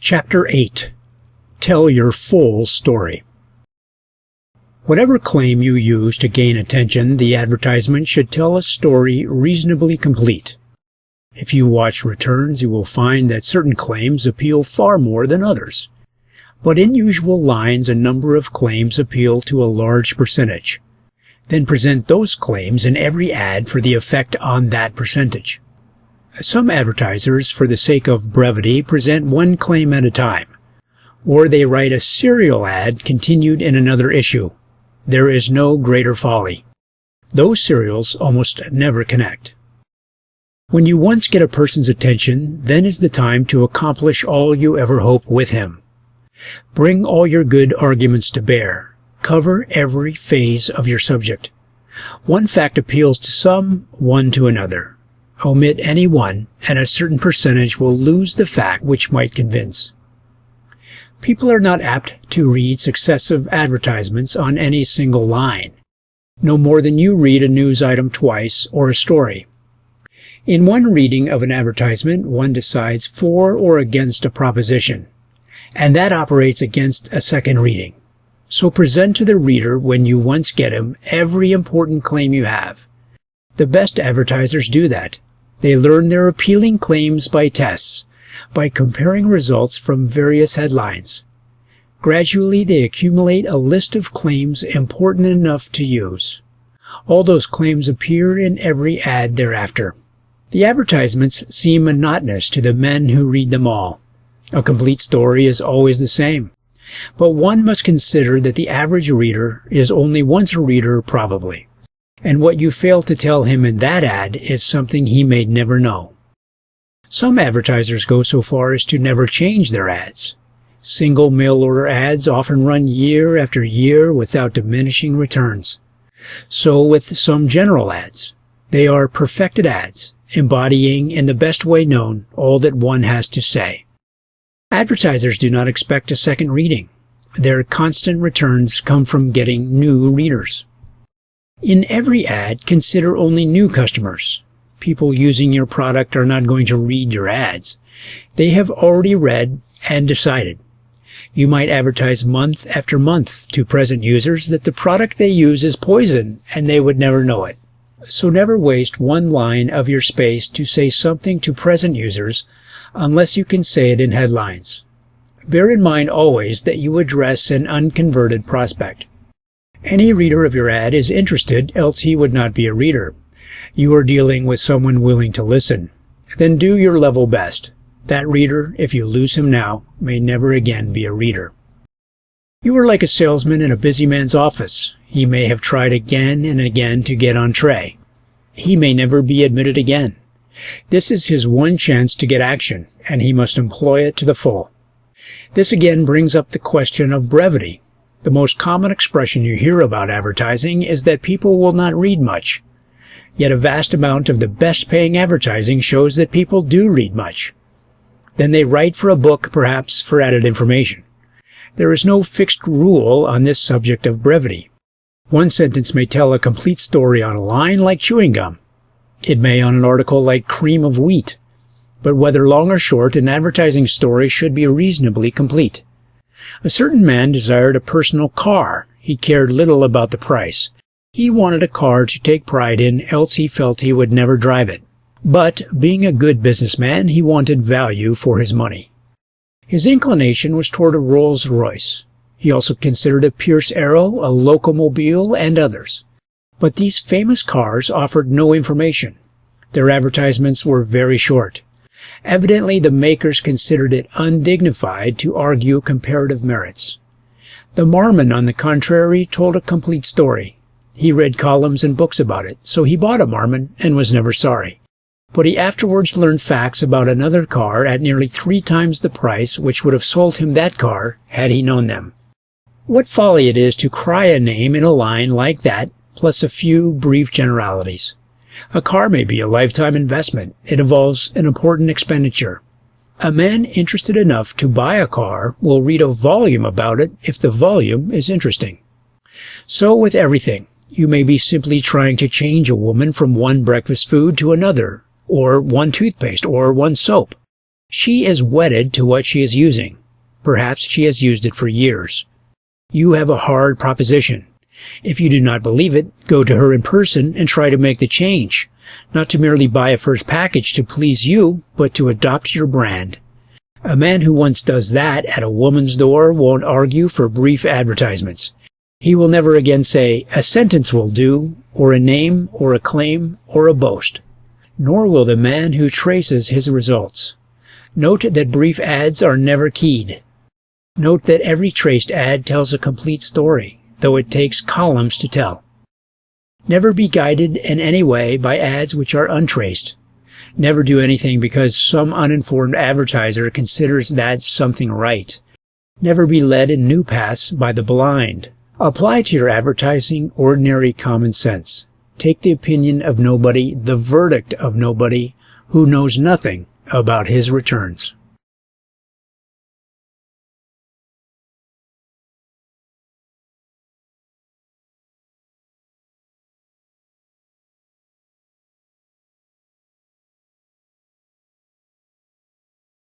Chapter 8. Tell your full story. Whatever claim you use to gain attention, the advertisement should tell a story reasonably complete. If you watch returns, you will find that certain claims appeal far more than others. But in usual lines, a number of claims appeal to a large percentage. Then present those claims in every ad for the effect on that percentage. Some advertisers, for the sake of brevity, present one claim at a time, or they write a serial ad continued in another issue. There is no greater folly. Those serials almost never connect. When you once get a person's attention, then is the time to accomplish all you ever hope with him. Bring all your good arguments to bear. Cover every phase of your subject. One fact appeals to some, one to another. Omit any one, and a certain percentage will lose the fact which might convince. People are not apt to read successive advertisements on any single line, no more than you read a news item twice or a story. In one reading of an advertisement, one decides for or against a proposition, and that operates against a second reading. So present to the reader, when you once get him, every important claim you have. The best advertisers do that. They learn their appealing claims by tests, by comparing results from various headlines. Gradually, they accumulate a list of claims important enough to use. All those claims appear in every ad thereafter. The advertisements seem monotonous to the men who read them all. A complete story is always the same. But one must consider that the average reader is only once a reader, probably. And what you fail to tell him in that ad is something he may never know. Some advertisers go so far as to never change their ads. Single mail-order ads often run year after year without diminishing returns. So with some general ads. They are perfected ads, embodying in the best way known all that one has to say. Advertisers do not expect a second reading. Their constant returns come from getting new readers. In every ad, consider only new customers. People using your product are not going to read your ads. They have already read and decided. You might advertise month after month to present users that the product they use is poison, and they would never know it. So never waste one line of your space to say something to present users unless you can say it in headlines. Bear in mind always that you address an unconverted prospect. Any reader of your ad is interested, else he would not be a reader. You are dealing with someone willing to listen. Then do your level best. That reader, if you lose him now, may never again be a reader. You are like a salesman in a busy man's office. He may have tried again and again to get on tray. He may never be admitted again. This is his one chance to get action, and he must employ it to the full. This again brings up the question of brevity. The most common expression you hear about advertising is that people will not read much. Yet a vast amount of the best-paying advertising shows that people do read much. Then they write for a book, perhaps for added information. There is no fixed rule on this subject of brevity. One sentence may tell a complete story on a line like chewing gum. It may on an article like cream of wheat. But whether long or short, an advertising story should be reasonably complete. A certain man desired a personal car. He cared little about the price. He wanted a car to take pride in, else he felt he would never drive it. But, being a good businessman, he wanted value for his money. His inclination was toward a Rolls-Royce. He also considered a Pierce Arrow, a Locomobile, and others. But these famous cars offered no information. Their advertisements were very short. Evidently, the makers considered it undignified to argue comparative merits. The Marmon, on the contrary, told a complete story. He read columns and books about it, so he bought a Marmon and was never sorry. But he afterwards learned facts about another car at nearly 3 times the price which would have sold him that car had he known them. What folly it is to cry a name in a line like that, plus a few brief generalities. A car may be a lifetime investment. It involves an important expenditure. A man interested enough to buy a car will read a volume about it if the volume is interesting. So with everything. You may be simply trying to change a woman from one breakfast food to another, or one toothpaste, or one soap. She is wedded to what she is using. Perhaps she has used it for years. You have a hard proposition. If you do not believe it, go to her in person and try to make the change. Not to merely buy a first package to please you, but to adopt your brand. A man who once does that at a woman's door won't argue for brief advertisements. He will never again say, "A sentence will do," or a name, or a claim, or a boast. Nor will the man who traces his results. Note that brief ads are never keyed. Note that every traced ad tells a complete story, though it takes columns to tell. Never be guided in any way by ads which are untraced. Never do anything because some uninformed advertiser considers that's something right. Never be led in new paths by the blind. Apply to your advertising ordinary common sense. Take the opinion of nobody, the verdict of nobody, who knows nothing about his returns.